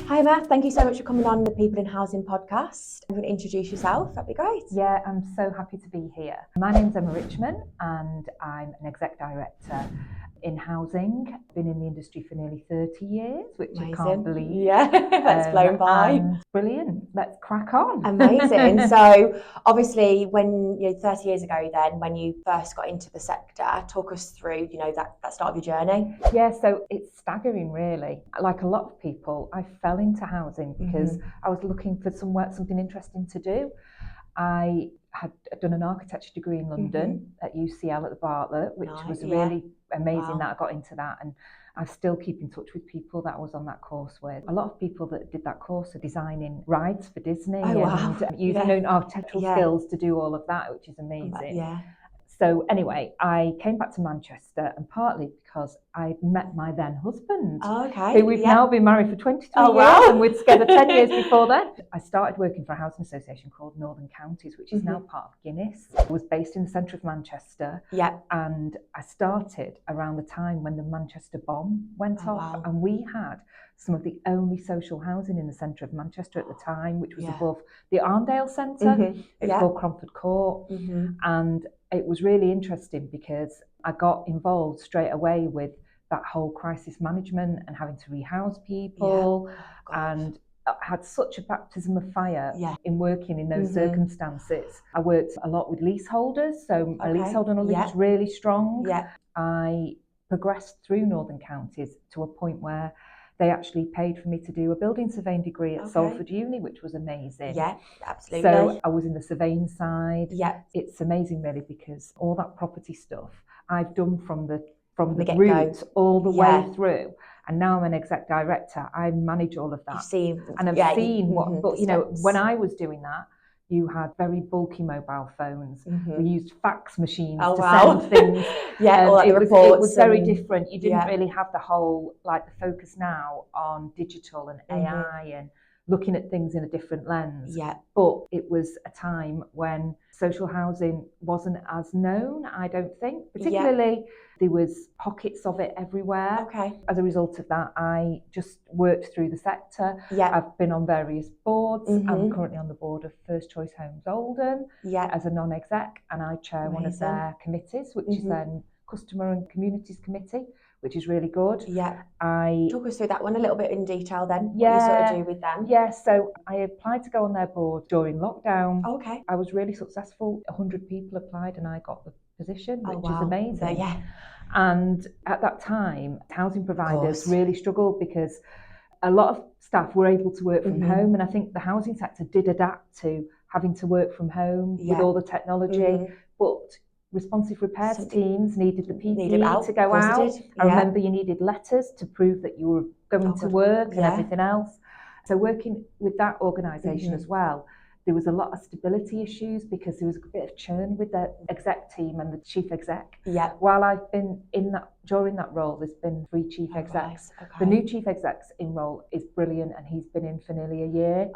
Hi Emma, thank you so much for coming on the People in Housing podcast. I'm going to introduce yourself, that'd be great. Yeah, I'm so happy to be here. My name's Emma Richman and I'm an exec director in housing. I've been in the industry for nearly 30 years, which Amazing. I can't believe. Yeah, that's flown by. And brilliant, let's crack on. Amazing. So obviously when, 30 years ago then, when you first got into the sector, talk us through, that start of your journey. Yeah, so it's staggering really. Like a lot of people, I fell into housing because I was looking for something interesting to do. I had done an architecture degree in London at UCL at the Bartlett, which was really amazing that I got into that, and I still keep in touch with people that I was on that course with. A lot of people that did that course are designing rides for Disney and using their architectural skills to do all of that, which is amazing. So anyway, I came back to Manchester, and partly because I met my then husband, who we've now been married for 23 years, and we're together 10 years before then. I started working for a housing association called Northern Counties, which is now part of Guinness. I was based in the centre of Manchester, and I started around the time when the Manchester bomb went off, and we had some of the only social housing in the centre of Manchester at the time, which was above the Arndale Centre. It's called Cromford Court, and it was really interesting because I got involved straight away with that whole crisis management and having to rehouse people, and I had such a baptism of fire in working in those circumstances. I worked a lot with leaseholders, so my leaseholder knowledge was really strong. I progressed through Northern Counties to a point where they actually paid for me to do a building surveying degree at Salford Uni, which was amazing. Yeah, absolutely. So I was in the surveying side. It's amazing really because all that property stuff I've done from the root all the way through. And now I'm an exec director. I manage all of that. I've seen what, but when I was doing that, you had very bulky mobile phones. We used fax machines to send things. It was very different. You didn't really have the whole, like the focus now on digital and AI and looking at things in a different lens. But it was a time when social housing wasn't as known, I don't think. Particularly, there was pockets of it everywhere. As a result of that, I just worked through the sector. I've been on various boards. I'm currently on the board of First Choice Homes Oldham as a non-exec, and I chair one of their committees, which is then Customer and Communities Committee, which is really good. Talk us through that one a little bit in detail then, what you sort of do with them. So I applied to go on their board during lockdown. I was really successful. 100 people applied and I got the position, which is amazing. And at that time, housing providers really struggled because a lot of staff were able to work from home, and I think the housing sector did adapt to having to work from home with all the technology, but responsive repairs teams needed the PPE to go out. I remember you needed letters to prove that you were going to work and everything else. So working with that organisation as well, there was a lot of stability issues because there was a bit of churn with the exec team and the chief exec. While I've been during that role, there's been 3 chief execs. The new chief exec's in role is brilliant, and he's been in for nearly a year.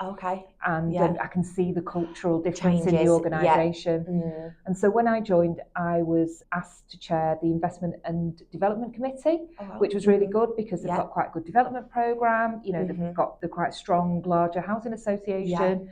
And I can see the cultural difference in the organisation. And so when I joined, I was asked to chair the Investment and Development Committee, which was really good because they've got quite a good development programme. They've got the quite strong, larger housing association.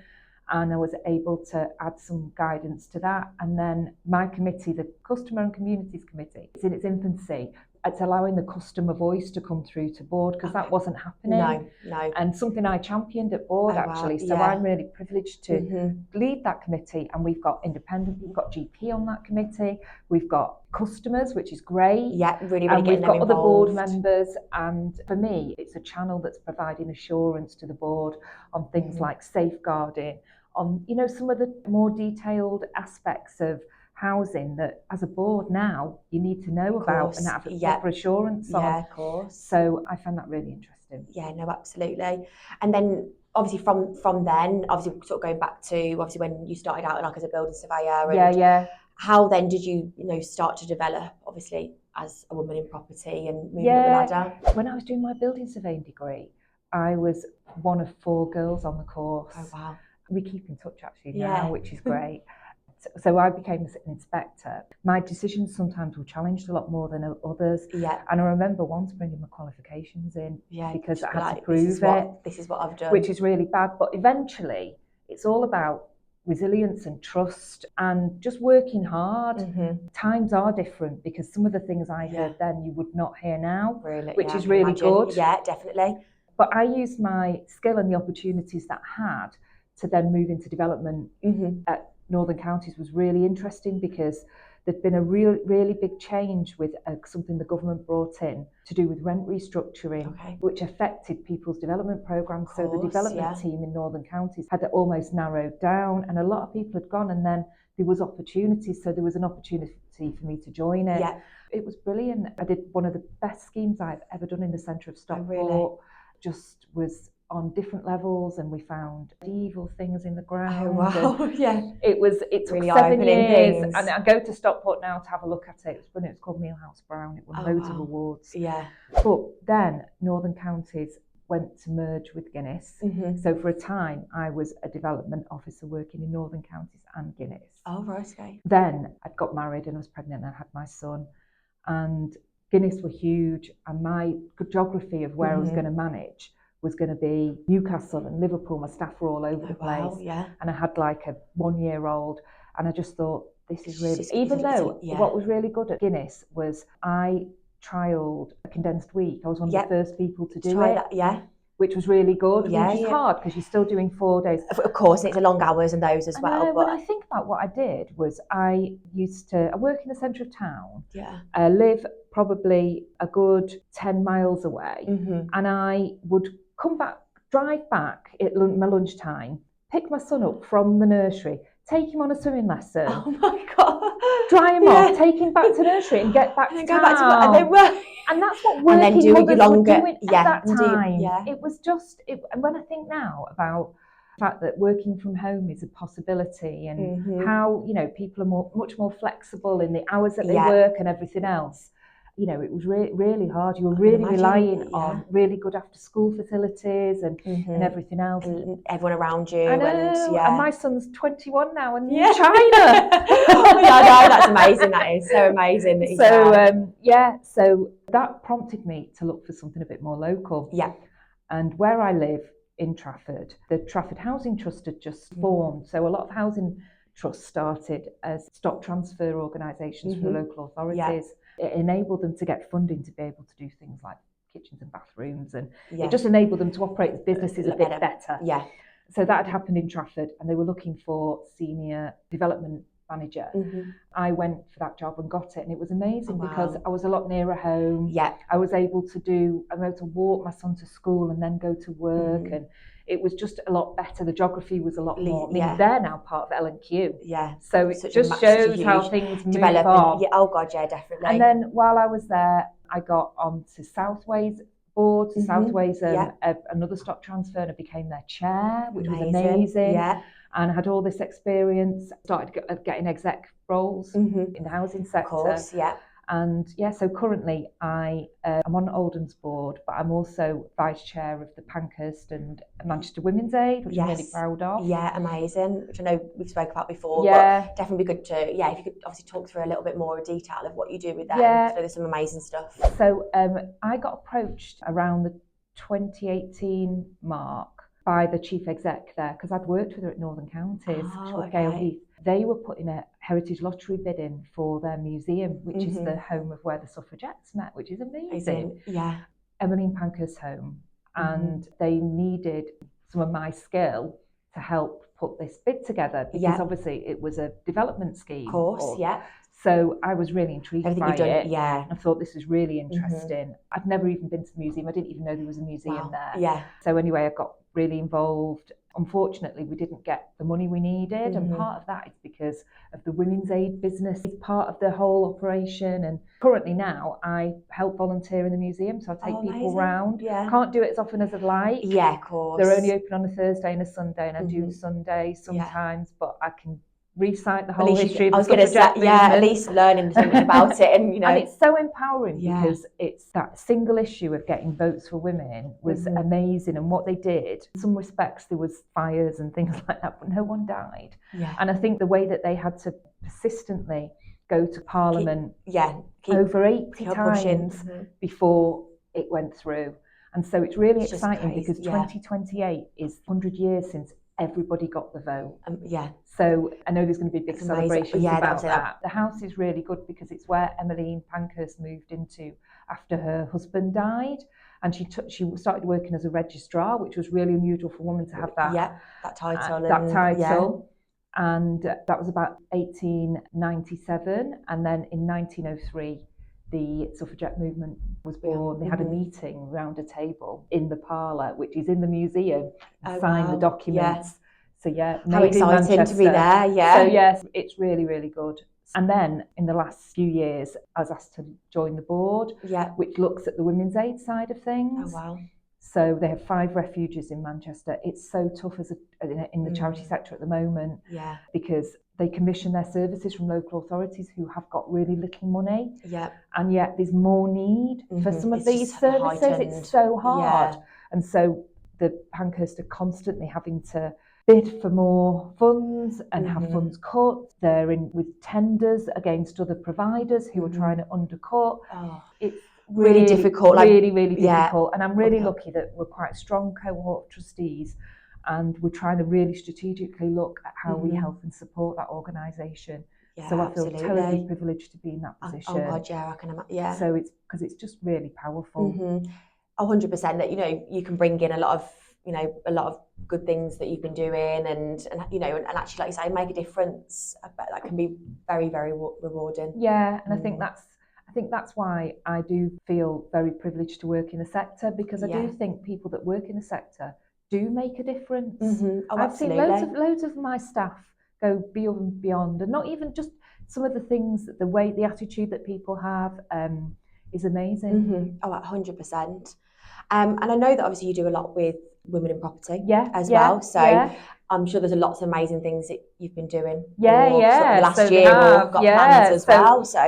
And I was able to add some guidance to that. And then my committee, the Customer and Communities Committee, it's in its infancy. It's allowing the customer voice to come through to board because that wasn't happening. No. And something I championed at board actually. So I'm really privileged to lead that committee. And we've got independent, we've got GP on that committee. We've got customers, which is great. Really and we've got other board members. And for me, it's a channel that's providing assurance to the board on things like safeguarding, on some of the more detailed aspects of housing that as a board now you need to know about and have proper assurance on. Of course. So I found that really interesting. No, absolutely. And then obviously from then, obviously sort of going back to obviously when you started out like as a building surveyor and how then did you start to develop obviously as a woman in property and moving up the ladder? When I was doing my building surveying degree, I was one of 4 girls on the course. We keep in touch actually now, which is great. So I became an inspector. My decisions sometimes were challenged a lot more than others. Yeah. And I remember once bringing my qualifications in because I had to prove this is what I've done. Which is really bad. But eventually, it's all about resilience and trust and just working hard. Times are different because some of the things I heard then you would not hear now, which is really good. Yeah, definitely. But I used my skill and the opportunities that I had to then move into development at Northern Counties was really interesting because there'd been a really big change with something the government brought in to do with rent restructuring, which affected people's development programmes. So the development team in Northern Counties had almost narrowed down, and a lot of people had gone, and then there was opportunities. So there was an opportunity for me to join it. Yeah. It was brilliant. I did one of the best schemes I've ever done in the centre of Stockport. Oh, really? Just was on different levels, and we found evil things in the ground. Oh, wow. Yeah. It took really 7 years, things. and I go to Stockport now to have a look at it. It's brilliant. It's called Mealhouse Brown. It won loads of awards. Yeah. But then Northern Counties went to merge with Guinness. So for a time, I was a development officer working in Northern Counties and Guinness. Oh, right, okay. Then I got married and I was pregnant and I had my son. And Guinness were huge, and my geography of where I was going to manage was going to be Newcastle and Liverpool. My staff were all over the place. Wow, yeah. And I had like a 1-year-old, and I just thought, this is really, even though what was really good at Guinness was I trialled a condensed week. I was one of the first people to do it. Which was really good, which is hard because you're still doing 4 days. Of course, it's a long hours and those as well. But when I think about what I did was I work in the centre of town. Yeah. I live probably a good 10 miles away, and I would drive back at my lunchtime, pick my son up from the nursery, take him on a swimming lesson. Oh my God. Dry him off, take him back to nursery and get back to town. And that's what working mothers were doing at that time. It was just, and when I think now about the fact that working from home is a possibility and how, people are much more flexible in the hours that they work and everything else, it was really hard. You were really relying on really good after school facilities and everything else. And everyone around you. I know, and my son's 21 now and in China. That's amazing. That is so amazing. So that prompted me to look for something a bit more local. Yeah. And where I live in Trafford, the Trafford Housing Trust had just formed. So a lot of housing trusts started as stock transfer organisations for the local authorities. Yeah. It enabled them to get funding to be able to do things like kitchens and bathrooms, and it just enabled them to operate as businesses a bit better. Yeah. So that had happened in Trafford, and they were looking for senior development manager. I went for that job and got it, and it was amazing because I was a lot nearer home. Yeah. I was able to walk my son to school and then go to work, and it was just a lot better. The geography was a lot more. I mean, they're now part of L&Q. Yeah. So it just shows how things move on. Yeah. Oh God, yeah, definitely. And then while I was there, I got onto Southways board. Southways, another stock transfer, and I became their chair, which was amazing. Yeah. And I had all this experience. Started getting exec roles in the housing sector. Of course, yeah. And so currently I'm on Oldham's board, but I'm also vice chair of the Pankhurst and Manchester Women's Aid, which I'm really proud of. Yeah, amazing, which I know we've spoke about before, but definitely be good to, if you could obviously talk through a little bit more detail of what you do with them. Yeah. So there's some amazing stuff. So I got approached around the 2018 mark by the chief exec there, because I'd worked with her at Northern Counties, Gail Heath. They were putting a heritage lottery bid in for their museum, which is the home of where the suffragettes met, which is amazing. Yeah. Emmeline Pankhurst's home. And they needed some of my skill to help put this bid together, because obviously it was a development scheme. Of course, So I was really intrigued by it. Yeah. I thought this was really interesting. I'd never even been to the museum. I didn't even know there was a museum there. Yeah. So anyway, I got really involved. Unfortunately, we didn't get the money we needed, and part of that is because of the Women's Aid business. It's part of the whole operation, and currently now I help volunteer in the museum, so I take people around. Yeah. Can't do it as often as I'd like. Yeah, of course. They're only open on a Thursday and a Sunday, and I do Sunday sometimes, but I can recite the whole history of the suffragette movement. Yeah, at least learning something about it, and and it's so empowering because it's that single issue of getting votes for women was amazing, and what they did. In some respects, there was fires and things like that, but no one died. And I think the way that they had to persistently go to Parliament over 80 times before it went through. And so it's really exciting because 2028 is 100 years since everybody got the vote. So I know there's going to be big celebrations about that. The house is really good because it's where Emmeline Pankhurst moved into after her husband died. And she started working as a registrar, which was really unusual for a woman to have that title. And that was about 1897. And then in 1903, the suffragette movement was born. They had a meeting round a table in the parlour, which is in the museum, and signed the documents. So how exciting to be there. So yes, it's really, really good. And then in the last few years, I was asked to join the board, which looks at the women's aid side of things. So they have 5 refuges in Manchester. It's so tough in the charity sector at the moment because they commission their services from local authorities who have got really little money. And yet there's more need for some of these services. It's so hard. And so the Pankhurst are constantly having to bid for more funds and have funds cut. They're in with tenders against other providers who are trying to undercut. It's really difficult. Really difficult. And I'm really lucky that we're quite a strong cohort of trustees, and we're trying to really strategically look at how we help and support that organisation. So I feel totally privileged to be in that position. Oh God, I can imagine. So it's because it's just really powerful. 100% that you can bring in a lot of good things that you've been doing, and actually, like you say, make a difference. I bet that can be very, very rewarding. And I think that's why I do feel very privileged to work in the sector, because I do think people that work in the sector do make a difference. I've seen loads of my staff go beyond, and not even just some of the things, the attitude that people have is amazing. 100%. And I know that obviously you do a lot with women in property as well. So I'm sure there's lots of amazing things that you've been doing. Sort of last year or got plans as well. So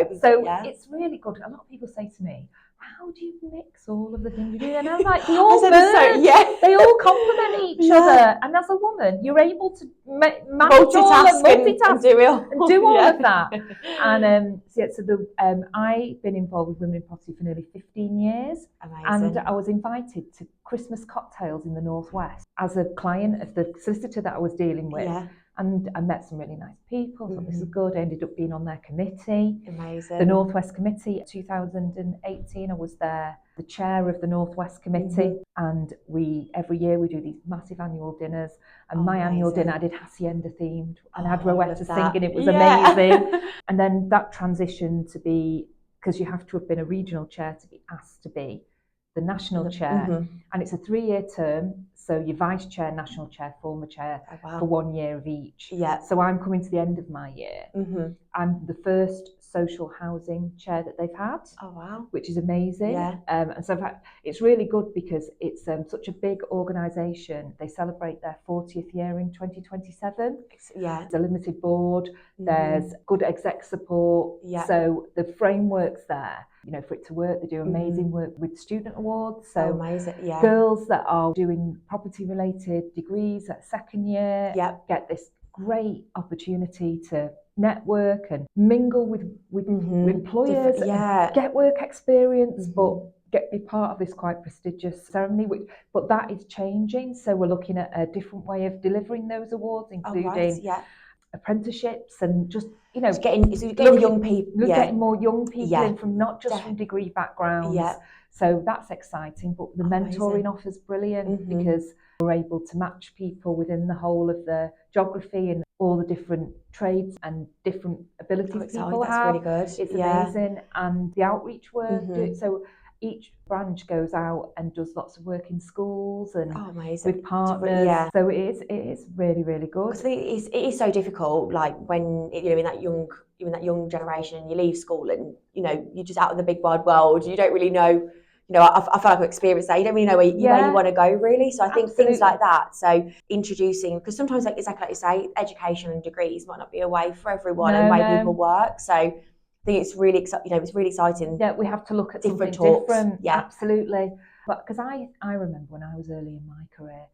it's really good. A lot of people say to me, how do you mix all of the things you do? And I'm like, they all merge. They all complement each other. And as a woman, you're able to multitask and do all of that. And I've been involved with women in property for nearly 15 years. Amazing. And I was invited to Christmas cocktails in the Northwest as a client of the solicitor that I was dealing with. And I met some really nice people. Thought this is good. I ended up being on their committee. Amazing. The Northwest Committee. 2018, I was the chair of the Northwest Committee. And every year we do these massive annual dinners. And my annual dinner, I did Hacienda themed, and I had Rowetta singing. It was amazing. And then that transitioned to be, because you have to have been a regional chair to be asked to be the national chair. And it's a 3-year term. So you're vice chair, national chair, former chair for 1 year of each. So I'm coming to the end of my year. I'm the first social housing chair that they've had. Which is amazing. And so it's really good because it's such a big organisation. They celebrate their 40th year in 2027. It's a limited board. There's good exec support. So the framework's there. For it to work, they do amazing work with student awards. So girls that are doing property-related degrees at second year get this great opportunity to network and mingle with employers, and get work experience, but be part of this quite prestigious ceremony. But that is changing. So we're looking at a different way of delivering those awards, including apprenticeships and just getting young people, getting more young people in from not just from degree backgrounds. So that's exciting. But the mentoring offer's brilliant because we're able to match people within the whole of the geography and all the different trades and different abilities people have. That's really good. It's amazing. And the outreach work. So each branch goes out and does lots of work in schools and with partners. So it is really, really good. It is so difficult, like when in that young generation, you leave school and you're just out in the big wide world. You don't really know you know, I feel like I've experienced that. You don't really know where you want to go, really. So I think things like that. So introducing, because sometimes, like exactly like you say, education and degrees might not be a way for everyone and way people work. So I think it's really, it's really exciting. Yeah, we have to look at different something talks. different. Yeah, absolutely. But because I remember when I was early in my career,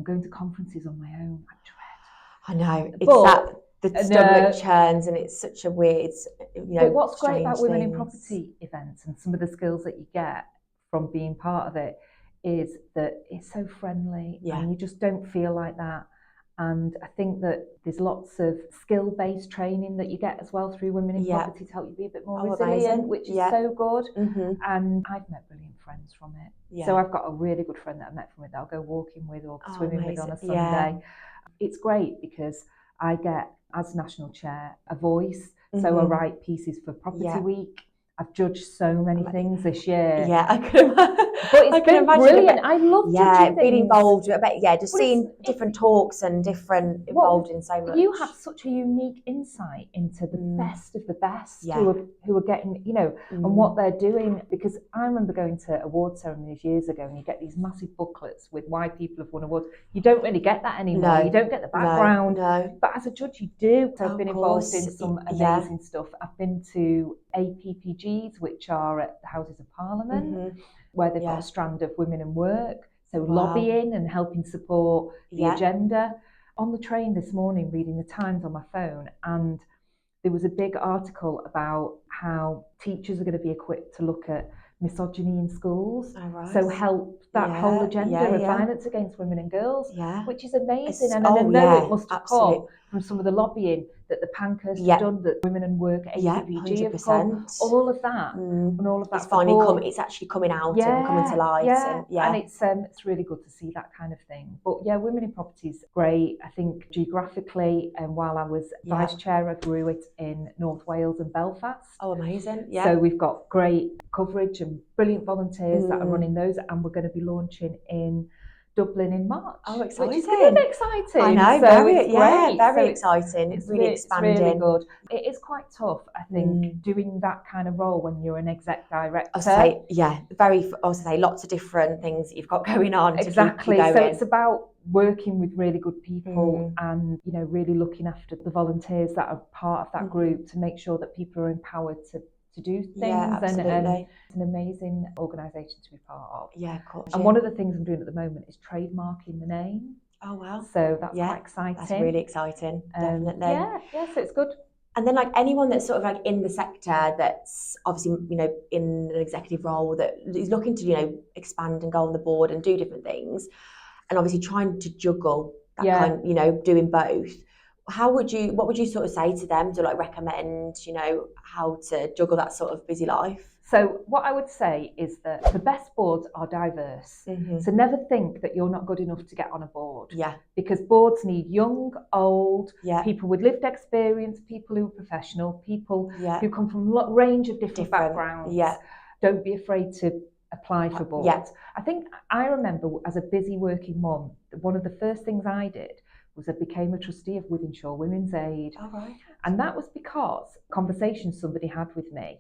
going to conferences on my own, I know. It's that the stomach churns, and it's such a weird, But what's great about Women things. in Property events and some of the skills that you get from being part of it is that it's so friendly, and you just don't feel like that. And I think that there's lots of skill-based training that you get as well through Women in Property to help you be a bit more resilient, which is so good. And I've met brilliant friends from it. So I've got a really good friend that I met from it that I'll go walking with or swimming with on a Sunday. It's great because I get, as national chair, a voice. So I write pieces for Property Week. I've judged so many things this year. Yeah, I can imagine. But it's been brilliant. I love judging things. Being involved. Just seeing different talks and different involved in so much. You have such a unique insight into the best of the best who are getting, and what they're doing. Because I remember going to award ceremonies years ago, and you get these massive booklets with why people have won awards. You don't really get that anymore. You don't get the background. But as a judge, you do. So I've been involved in some amazing stuff. I've been to APPGs, which are at the Houses of Parliament, where they've got a strand of women in work, so lobbying and helping support the agenda. On the train this morning, reading the Times on my phone, and there was a big article about how teachers are going to be equipped to look at misogyny in schools, so help that whole agenda of violence against women and girls, which is amazing. And I know it must have come from some of the lobbying that the Pankhurst have done, that Women in Work at APPG have come, all of that, and all of that. It's finally coming. It's actually coming out and coming to light. And it's really good to see that kind of thing. But Women in Property is great. I think geographically, and while I was vice chair, I grew it in North Wales and Belfast. Oh, amazing! Yeah. So we've got great coverage and brilliant volunteers that are running those, and we're going to be launching in Dublin in March. Oh, exciting. Which is really exciting. I know, so it's great. Very exciting. It's really expanding. It's really good. It is quite tough, I think, doing that kind of role when you're an exec director. I say lots of different things that you've got going on. Exactly. So it's about working with really good people and, really looking after the volunteers that are part of that group to make sure that people are empowered to do things. And it's an amazing organisation to be part of. Yeah, of course. And one of the things I'm doing at the moment is trademarking the name. Oh, wow. So that's quite exciting. That's really exciting, definitely. So it's good. And then anyone that's sort of in the sector that's obviously, in an executive role that is looking to, expand and go on the board and do different things, and obviously trying to juggle that kind, doing both. What would you sort of say to them to recommend, how to juggle that sort of busy life? So what I would say is that the best boards are diverse. So never think that you're not good enough to get on a board. Yeah. Because boards need young, old, people with lived experience, people who are professional, people who come from a range of different backgrounds. Yeah. Don't be afraid to apply for boards. Yeah. I think I remember as a busy working mum, one of the first things I did was I became a trustee of Wythenshawe Women's Aid. Oh, right. And that was because conversations somebody had with me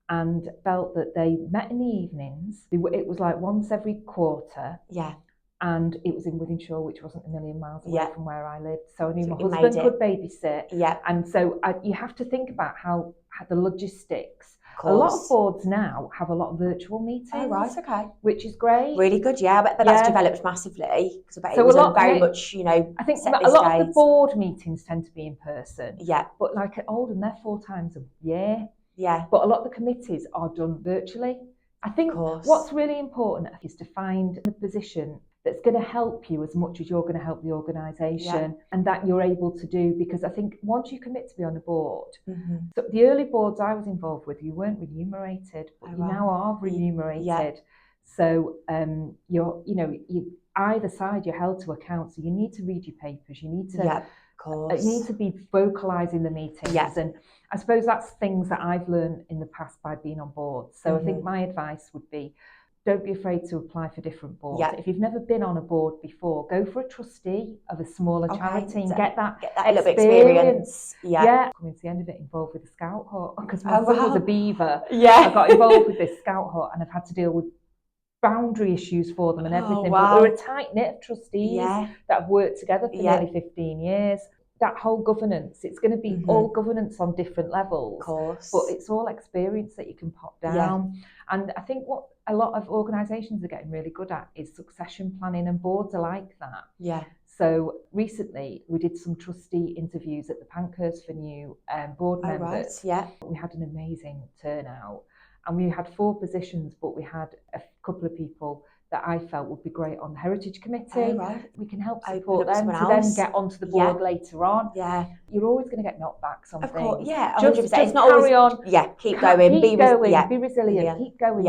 and felt that they met in the evenings. It was like once every quarter. Yeah. And it was in Wythenshawe, which wasn't a million miles away from where I lived. So I knew my husband could babysit. Yeah. And so you have to think about how the logistics. A lot of boards now have a lot of virtual meetings. Oh, right, okay. Which is great. Really good, but that's developed massively. Because I bet it was very much, I think a lot of the board meetings tend to be in person. Yeah. But at Oldham, they're 4 times a year. Yeah. But a lot of the committees are done virtually. I think what's really important is to find the position that's going to help you as much as you're going to help the organisation, and that you're able to do, because I think once you commit to be on the board, so the early boards I was involved with, you weren't remunerated, but you now are remunerated. Yeah. So you either side you're held to account. So you need to read your papers. You need to you need to be vocalising the meetings. Yeah. And I suppose that's things that I've learned in the past by being on board. So I think my advice would be, don't be afraid to apply for different boards. Yeah. If you've never been on a board before, go for a trustee of a smaller charity and get that little bit experience. Yeah. Coming to the end of it, involved with the Scout Hut, because my son was a beaver. Yeah. I got involved with this Scout Hut, and I've had to deal with boundary issues for them and everything. Wow. But we're a tight-knit of trustees that have worked together for nearly 15 years. That whole governance, it's going to be all governance on different levels. Of course. But it's all experience that you can pop down. And I think what a lot of organisations are getting really good at is succession planning, and boards are like that. Yeah. So recently we did some trustee interviews at the Pankhurst for new board members. Right. Yeah. We had an amazing turnout, and we had 4 positions, but we had a couple of people that I felt would be great on the Heritage Committee. Right. We can help support them to then get onto the board later on. Yeah. You're always going to get knockbacks on of things. Course. Yeah, 100%. Just it's not carry always, on. Yeah, keep going. Be resilient. Keep going.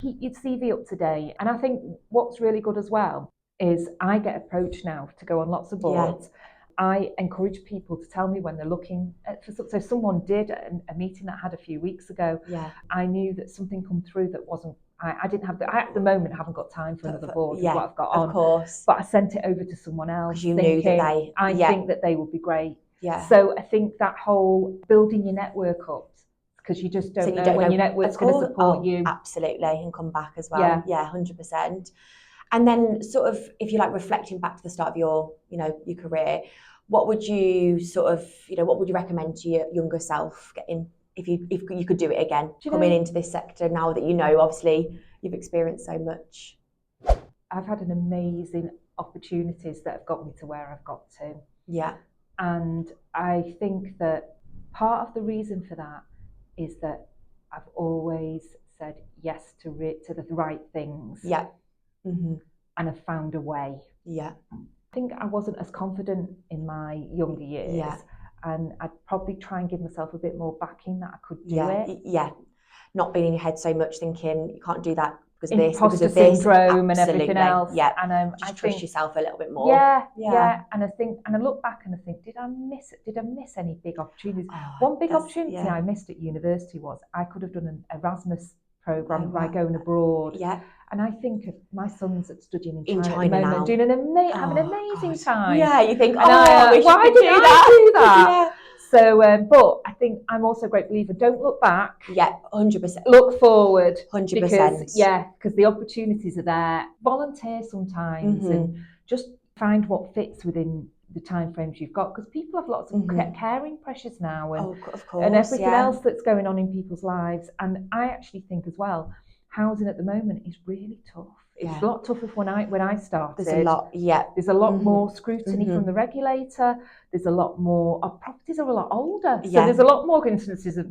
Keep your CV up to date. And I think what's really good as well is I get approached now to go on lots of boards. I encourage people to tell me when they're looking for something. So someone did a meeting that I had a few weeks ago. Yeah. I knew that something come through that wasn't. I didn't have I at the moment haven't got time for another board with what I've got on. Of course. But I sent it over to someone else. Because you knew that I think that they would be great. Yeah. So I think that whole building your network up, because you just don't know when your network's going to support you. Absolutely, and come back as well. Yeah, 100%. And then sort of, if you like, reflecting back to the start of your career, what would you what would you recommend to your younger self getting, if you could do it again, coming into this sector now that obviously you've experienced so much? I've had an amazing opportunities that have got me to where I've got to. Yeah. And I think that part of the reason for that is that I've always said yes to the right things. Yeah. And I've found a way. Yeah. I think I wasn't as confident in my younger years. Yeah. And I'd probably try and give myself a bit more backing that I could do it. Yeah. Not being in your head so much, thinking you can't do that because of imposter this, syndrome and everything else. Yeah. And I trust yourself a little bit more. Yeah. And I look back and I think, did I miss any big opportunities? One big opportunity I missed at university was I could have done an Erasmus program by going abroad. Yeah. And I think of my sons that's studying in China at the moment, now. doing having an amazing time. Yeah, you think, why did I do that? Yeah. So, but I think I'm also a great believer. Don't look back. Yeah, 100%. Look forward. 100%. Because the opportunities are there. Volunteer sometimes and just find what fits within the time frames you've got. Because people have lots of caring pressures now and, of course, and everything else that's going on in people's lives. And I actually think as well, housing at the moment is really tough. It's a lot tougher when I started. There's a lot, There's a lot more scrutiny from the regulator. There's a lot more. Our properties are a lot older, so there's a lot more instances of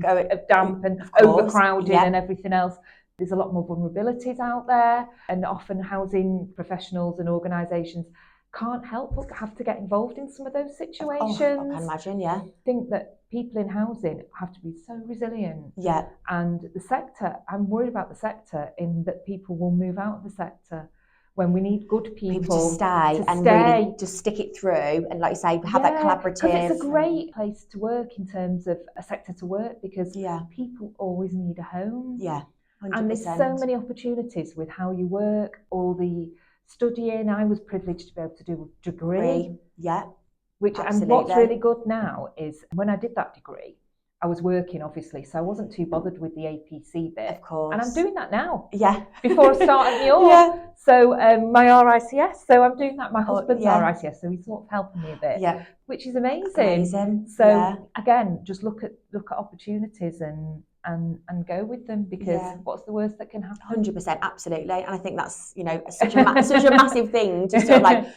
damp and overcrowding and everything else. There's a lot more vulnerabilities out there, and often housing professionals and organisations can't help but have to get involved in some of those situations. I can imagine, I think that people in housing have to be so resilient. Yeah. And the sector, I'm worried about the sector in that people will move out of the sector when we need good people to stay and really just stick it through and, like you say, have that collaborative. Because it's a great place to work in terms of a sector to work, because people always need a home. Yeah, 100%. And there's so many opportunities with how you work, all the studying. I was privileged to be able to do a degree. Yeah. And what's really good now is when I did that degree, I was working obviously, so I wasn't too bothered with the APC bit. Of course. And I'm doing that now. Yeah. Before I started the org. So my RICS, so I'm doing that. My husband's RICS, so he's sort of helping me a bit. Yeah. Which is amazing. So again, just look at opportunities and go with them, because what's the worst that can happen? 100%, absolutely. And I think that's such a massive thing to sort of like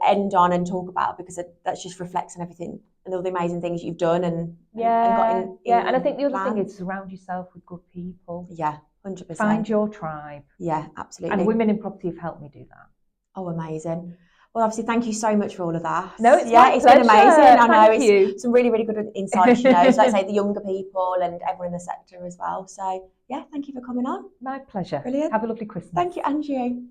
end on and talk about, because that just reflects on everything and all the amazing things you've done and got in and I think the other thing is surround yourself with good people. 100%. Find your tribe. Absolutely. And women in property have helped me do that. Oh, amazing. Well, obviously, thank you so much for all of that. No, it's my pleasure. Been amazing. I know it's some really, really good insights, so like I say, the younger people and everyone in the sector as well. So, thank you for coming on. My pleasure. Brilliant. Have a lovely Christmas. Thank you, and you.